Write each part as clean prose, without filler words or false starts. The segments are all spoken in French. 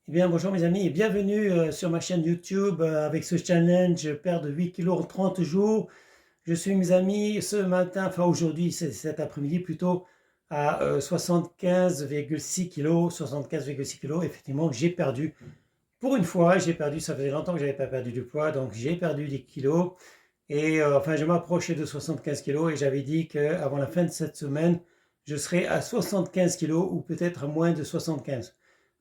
Eh bien, bonjour mes amis et bienvenue sur ma chaîne YouTube avec ce challenge perdre 8 kilos en 30 jours. Je suis mes amis ce matin, enfin aujourd'hui, c'est cet après-midi plutôt, à 75,6 kilos. 75,6 kilos, effectivement, j'ai perdu. Pour une fois, j'ai perdu, ça faisait longtemps que je n'avais pas perdu du poids, donc j'ai perdu des kilos. Et enfin, je m'approchais de 75 kilos et j'avais dit qu'avant la fin de cette semaine, je serais à 75 kilos ou peut-être à moins de 75.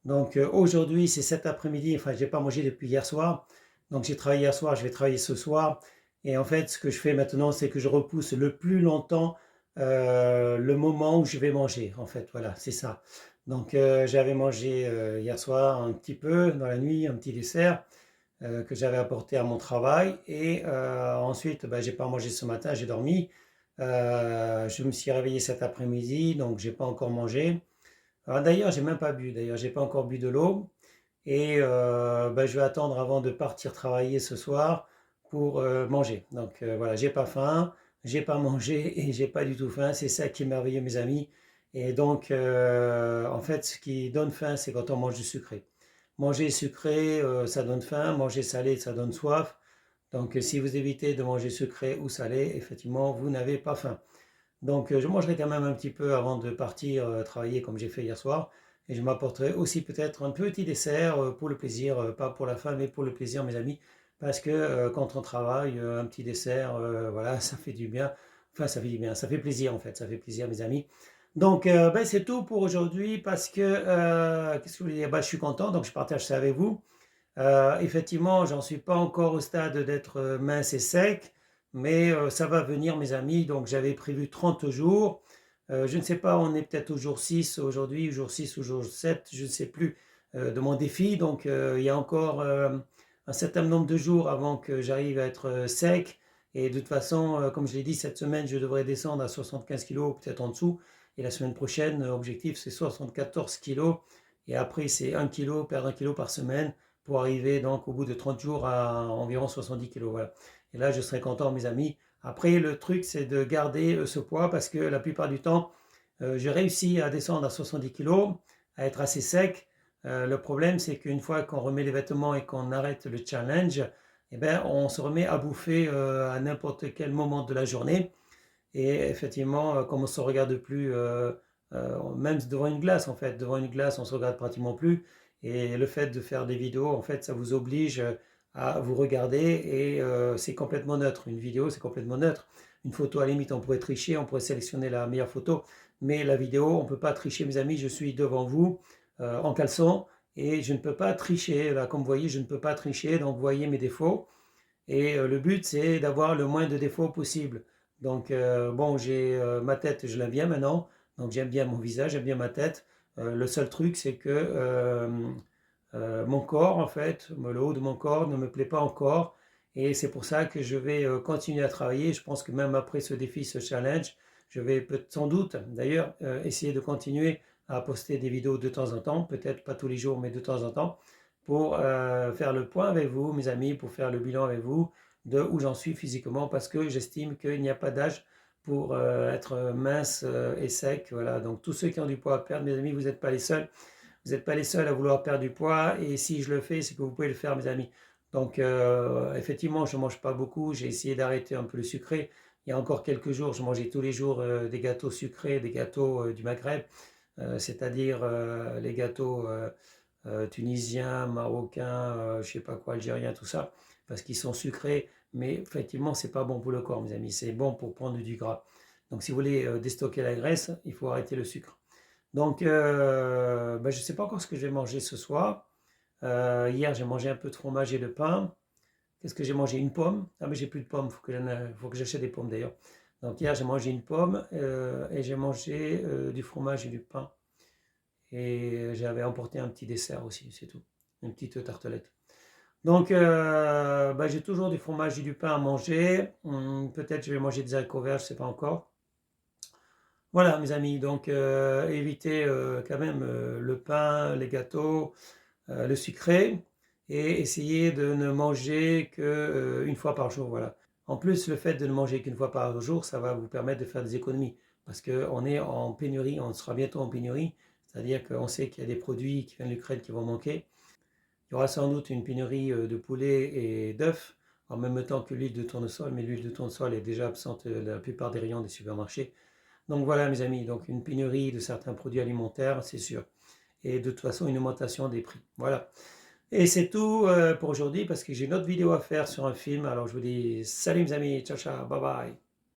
Donc aujourd'hui, c'est cet après-midi, enfin, j'ai pas mangé depuis hier soir. Donc j'ai travaillé hier soir, je vais travailler ce soir. Et en fait, ce que je fais maintenant, c'est que je repousse le plus longtemps le moment où je vais manger. En fait, voilà, c'est ça. Donc j'avais mangé hier soir un petit peu dans la nuit, un petit dessert que j'avais apporté à mon travail. Et ensuite, ben, j'ai pas mangé ce matin, j'ai dormi. Je me suis réveillé cet après-midi, donc j'ai pas encore mangé. Alors, d'ailleurs, j'ai même pas bu. D'ailleurs, j'ai pas encore bu de l'eau. Et ben, je vais attendre avant de partir travailler ce soir pour manger. Donc voilà, j'ai pas faim, j'ai pas mangé et j'ai pas du tout faim. C'est ça qui est merveilleux, mes amis. Et donc, en fait, ce qui donne faim, c'est quand on mange du sucré. Manger sucré, ça donne faim. Manger salé, ça donne soif. Donc, si vous évitez de manger sucré ou salé, effectivement, vous n'avez pas faim. Donc, je mangerai quand même un petit peu avant de partir travailler comme j'ai fait hier soir. Et je m'apporterai aussi peut-être un petit dessert pour le plaisir, pas pour la faim, mais pour le plaisir, mes amis. Parce que quand on travaille, un petit dessert, voilà, ça fait du bien. Enfin, ça fait du bien, ça fait plaisir en fait, ça fait plaisir, mes amis. Donc, ben, c'est tout pour aujourd'hui parce que, qu'est-ce que je voulais dire? Ben, je suis content, donc je partage ça avec vous. Effectivement, j'en suis pas encore au stade d'être mince et sec, mais ça va venir, mes amis. Donc, j'avais prévu 30 jours. Je ne sais pas, on est peut-être au jour 6 aujourd'hui, jour 6 ou jour 7, je ne sais plus, de mon défi. Donc, il y a encore un certain nombre de jours avant que j'arrive à être sec. Et de toute façon, comme je l'ai dit, cette semaine, je devrais descendre à 75 kilos, peut-être en dessous. Et la semaine prochaine, objectif, c'est 74 kilos. Et après, c'est 1 kilo, perdre 1 kilo par semaine pour arriver donc au bout de 30 jours à environ 70 kilos. Voilà. Et là, je serai content, mes amis. Après, le truc, c'est de garder ce poids parce que la plupart du temps, j'ai réussi à descendre à 70 kilos, à être assez sec. Le problème, c'est qu'une fois qu'on remet les vêtements et qu'on arrête le challenge, eh ben, on se remet à bouffer à n'importe quel moment de la journée. Et effectivement, comme on ne se regarde plus, même devant une glace, en fait, devant une glace, on ne se regarde pratiquement plus. Et le fait de faire des vidéos, en fait, ça vous oblige à vous regarder et c'est complètement neutre. Une vidéo, c'est complètement neutre. Une photo, à la limite, on pourrait tricher, on pourrait sélectionner la meilleure photo. Mais la vidéo, on ne peut pas tricher, mes amis. Je suis devant vous en caleçon et je ne peux pas tricher. Là, comme vous voyez, je ne peux pas tricher. Donc, vous voyez mes défauts. Et le but, c'est d'avoir le moins de défauts possible. Donc, bon, j'ai ma tête, je l'aime bien maintenant. Donc, j'aime bien mon visage, j'aime bien ma tête. Le seul truc, c'est que mon corps, en fait, le haut de mon corps ne me plaît pas encore. Et c'est pour ça que je vais continuer à travailler. Je pense que même après ce défi, ce challenge, je vais sans doute, d'ailleurs, essayer de continuer à poster des vidéos de temps en temps. Peut-être pas tous les jours, mais de temps en temps pour faire le point avec vous, mes amis, pour faire le bilan avec vous de où j'en suis physiquement, parce que j'estime qu'il n'y a pas d'âge pour être mince et sec. Voilà. Donc tous ceux qui ont du poids à perdre, mes amis, vous n'êtes pas les seuls. Vous n'êtes pas les seuls à vouloir perdre du poids. Et si je le fais, c'est que vous pouvez le faire, mes amis. Donc effectivement, je ne mange pas beaucoup. J'ai essayé d'arrêter un peu le sucré. Il y a encore quelques jours, je mangeais tous les jours des gâteaux sucrés, des gâteaux du Maghreb, c'est-à-dire les gâteaux tunisiens, marocains, je sais pas quoi, algériens, tout ça, parce qu'ils sont sucrés, mais effectivement, c'est pas bon pour le corps, mes amis, c'est bon pour prendre du gras. Donc, si vous voulez déstocker la graisse, il faut arrêter le sucre. Donc, ben, je ne sais pas encore ce que je vais manger ce soir. Hier, j'ai mangé un peu de fromage et de pain. Qu'est-ce que j'ai mangé? Une pomme. Ah, mais j'ai plus de pommes, faut que j'achète des pommes d'ailleurs. Donc, hier, j'ai mangé une pomme et j'ai mangé du fromage et du pain. Et j'avais emporté un petit dessert aussi, c'est tout. Une petite tartelette. Donc, bah, j'ai toujours du fromage et du pain à manger. Peut-être je vais manger des haricots verts, je ne sais pas encore. Voilà, mes amis. Donc, évitez quand même le pain, les gâteaux, le sucré. Et essayez de ne manger qu'une fois par jour. Voilà. En plus, le fait de ne manger qu'une fois par jour, ça va vous permettre de faire des économies. Parce qu'on est en pénurie, on sera bientôt en pénurie. C'est-à-dire qu'on sait qu'il y a des produits qui viennent de l'Ukraine qui vont manquer. Il y aura sans doute une pénurie de poulet et d'œufs, en même temps que l'huile de tournesol, mais l'huile de tournesol est déjà absente de la plupart des rayons des supermarchés. Donc voilà mes amis, donc une pénurie de certains produits alimentaires, c'est sûr. Et de toute façon, une augmentation des prix. Voilà. Et c'est tout pour aujourd'hui parce que j'ai une autre vidéo à faire sur un film. Alors je vous dis salut mes amis, ciao ciao, bye bye.